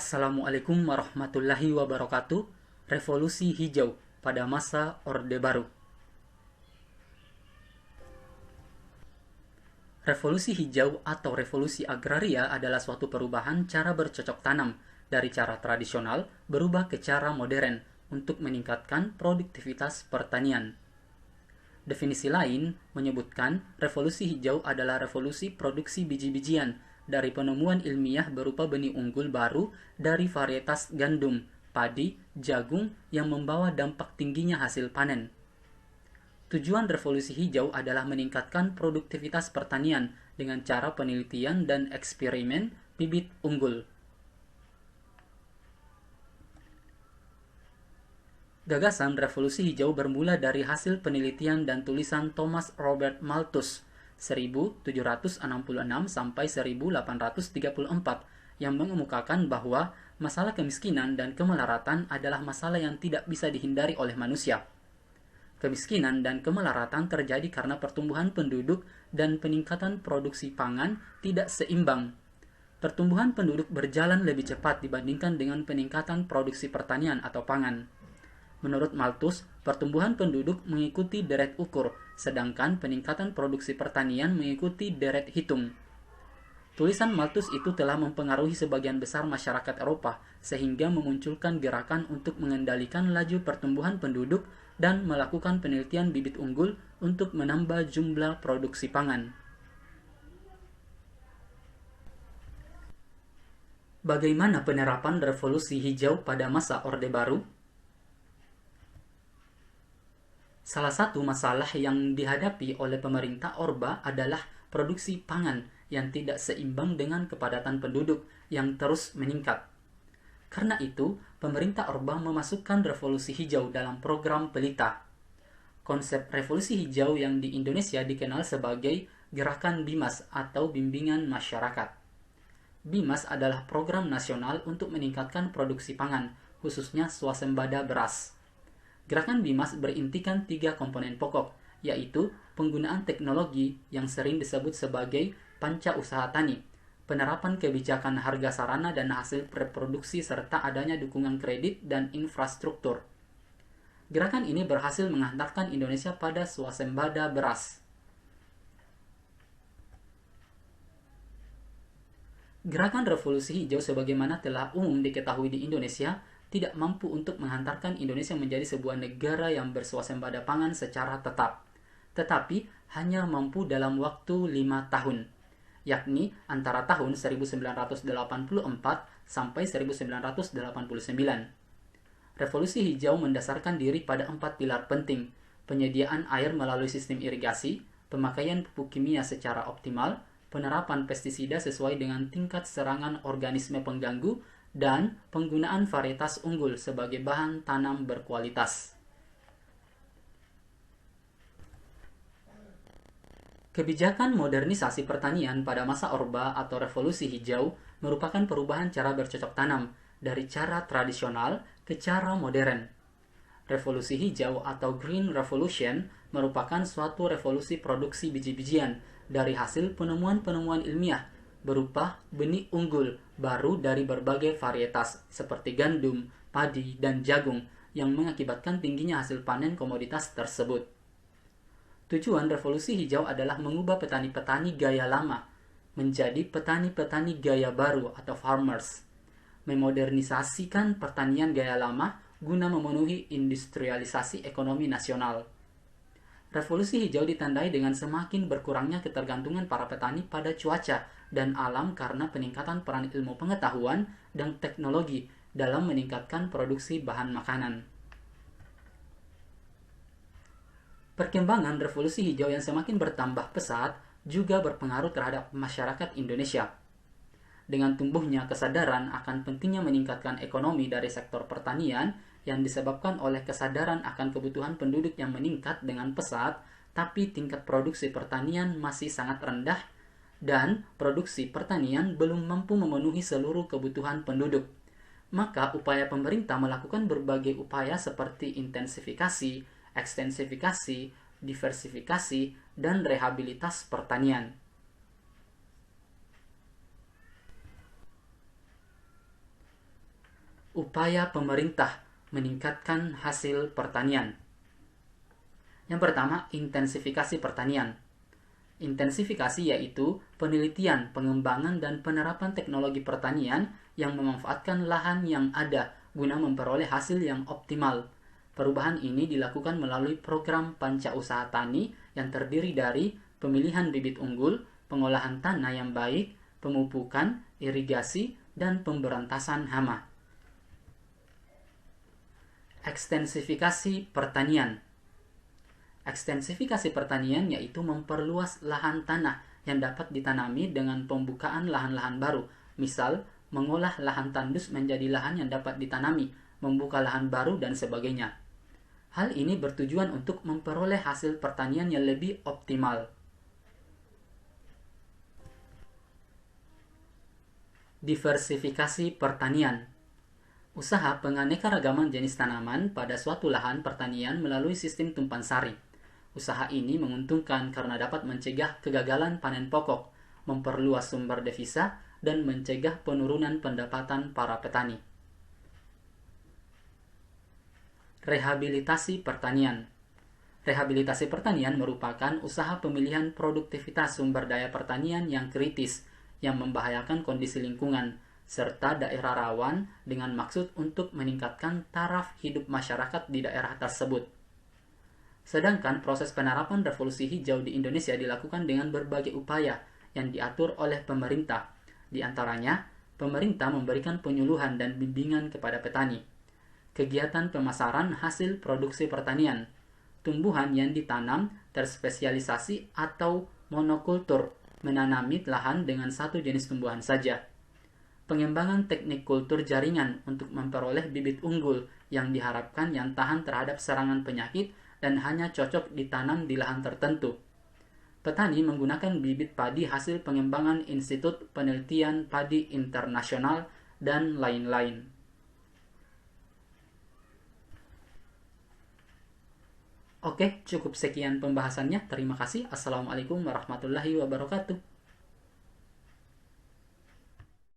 Assalamualaikum warahmatullahi wabarakatuh. Revolusi hijau pada masa Orde Baru. Revolusi hijau atau revolusi agraria adalah suatu perubahan cara bercocok tanam dari cara tradisional berubah ke cara modern untuk meningkatkan produktivitas pertanian. Definisi lain menyebutkan revolusi hijau adalah revolusi produksi biji-bijian dari penemuan ilmiah berupa benih unggul baru dari varietas gandum, padi, jagung yang membawa dampak tingginya hasil panen. Tujuan revolusi hijau adalah meningkatkan produktivitas pertanian dengan cara penelitian dan eksperimen bibit unggul. Gagasan revolusi hijau bermula dari hasil penelitian dan tulisan Thomas Robert Malthus 1766 sampai 1834 yang mengemukakan bahwa masalah kemiskinan dan kemelaratan adalah masalah yang tidak bisa dihindari oleh manusia. Kemiskinan dan kemelaratan terjadi karena pertumbuhan penduduk dan peningkatan produksi pangan tidak seimbang. Pertumbuhan penduduk berjalan lebih cepat dibandingkan dengan peningkatan produksi pertanian atau pangan. Menurut Malthus, pertumbuhan penduduk mengikuti deret ukur, sedangkan peningkatan produksi pertanian mengikuti deret hitung. Tulisan Malthus itu telah mempengaruhi sebagian besar masyarakat Eropa, sehingga memunculkan gerakan untuk mengendalikan laju pertumbuhan penduduk dan melakukan penelitian bibit unggul untuk menambah jumlah produksi pangan. Bagaimana penerapan revolusi hijau pada masa Orde Baru? Salah satu masalah yang dihadapi oleh pemerintah Orba adalah produksi pangan yang tidak seimbang dengan kepadatan penduduk yang terus meningkat. Karena itu, pemerintah Orba memasukkan revolusi hijau dalam program Pelita. Konsep revolusi hijau yang di Indonesia dikenal sebagai Gerakan Bimas atau Bimbingan Masyarakat. Bimas adalah program nasional untuk meningkatkan produksi pangan, khususnya swasembada beras. Gerakan Bimas berintikan 3 komponen pokok, yaitu penggunaan teknologi yang sering disebut sebagai panca usaha tani, penerapan kebijakan harga sarana dan hasil reproduksi serta adanya dukungan kredit dan infrastruktur. Gerakan ini berhasil menghantarkan Indonesia pada swasembada beras. Gerakan revolusi hijau sebagaimana telah umum diketahui di Indonesia tidak mampu untuk menghantarkan Indonesia menjadi sebuah negara yang berswasembada pangan secara tetap, tetapi hanya mampu dalam waktu 5 tahun, yakni antara tahun 1984 sampai 1989. Revolusi hijau mendasarkan diri pada 4 pilar penting: penyediaan air melalui sistem irigasi, pemakaian pupuk kimia secara optimal, penerapan pestisida sesuai dengan tingkat serangan organisme pengganggu, dan penggunaan varietas unggul sebagai bahan tanam berkualitas. Kebijakan modernisasi pertanian pada masa Orba atau revolusi hijau merupakan perubahan cara bercocok tanam dari cara tradisional ke cara modern. Revolusi hijau atau Green Revolution merupakan suatu revolusi produksi biji-bijian dari hasil penemuan-penemuan ilmiah berupa benih unggul baru dari berbagai varietas seperti gandum, padi, dan jagung yang mengakibatkan tingginya hasil panen komoditas tersebut. Tujuan revolusi hijau adalah mengubah petani-petani gaya lama menjadi petani-petani gaya baru atau farmers, memodernisasikan pertanian gaya lama guna memenuhi industrialisasi ekonomi nasional. Revolusi hijau ditandai dengan semakin berkurangnya ketergantungan para petani pada cuaca dan alam karena peningkatan peran ilmu pengetahuan dan teknologi dalam meningkatkan produksi bahan makanan. Perkembangan revolusi hijau yang semakin bertambah pesat juga berpengaruh terhadap masyarakat Indonesia. Dengan tumbuhnya kesadaran akan pentingnya meningkatkan ekonomi dari sektor pertanian yang disebabkan oleh kesadaran akan kebutuhan penduduk yang meningkat dengan pesat, tapi tingkat produksi pertanian masih sangat rendah dan produksi pertanian belum mampu memenuhi seluruh kebutuhan penduduk. Maka upaya pemerintah melakukan berbagai upaya seperti intensifikasi, ekstensifikasi, diversifikasi, dan rehabilitas pertanian. Upaya pemerintah meningkatkan hasil pertanian. Yang pertama, intensifikasi pertanian. Intensifikasi yaitu penelitian, pengembangan, dan penerapan teknologi pertanian yang memanfaatkan lahan yang ada guna memperoleh hasil yang optimal. Perubahan ini dilakukan melalui program Panca Usaha Tani yang terdiri dari pemilihan bibit unggul, pengolahan tanah yang baik, pemupukan, irigasi, dan pemberantasan hama. Ekstensifikasi pertanian. Ekstensifikasi pertanian yaitu memperluas lahan tanah yang dapat ditanami dengan pembukaan lahan-lahan baru. Misal, mengolah lahan tandus menjadi lahan yang dapat ditanami, membuka lahan baru, dan sebagainya. Hal ini bertujuan untuk memperoleh hasil pertanian yang lebih optimal. Diversifikasi pertanian. Usaha penganekaragaman jenis tanaman pada suatu lahan pertanian melalui sistem tumpan sari. Usaha ini menguntungkan karena dapat mencegah kegagalan panen pokok, memperluas sumber devisa, dan mencegah penurunan pendapatan para petani. Rehabilitasi pertanian. Rehabilitasi pertanian merupakan usaha pemilihan produktivitas sumber daya pertanian yang kritis, yang membahayakan kondisi lingkungan, serta daerah rawan dengan maksud untuk meningkatkan taraf hidup masyarakat di daerah tersebut. Sedangkan proses penerapan revolusi hijau di Indonesia dilakukan dengan berbagai upaya yang diatur oleh pemerintah. Di antaranya, pemerintah memberikan penyuluhan dan bimbingan kepada petani, kegiatan pemasaran hasil produksi pertanian, tumbuhan yang ditanam terspesialisasi atau monokultur, menanami lahan dengan satu jenis tumbuhan saja. Pengembangan teknik kultur jaringan untuk memperoleh bibit unggul yang diharapkan yang tahan terhadap serangan penyakit dan hanya cocok ditanam di lahan tertentu. Petani menggunakan bibit padi hasil pengembangan Institut Penelitian Padi Internasional dan lain-lain. Oke, cukup sekian pembahasannya. Terima kasih. Assalamualaikum warahmatullahi wabarakatuh.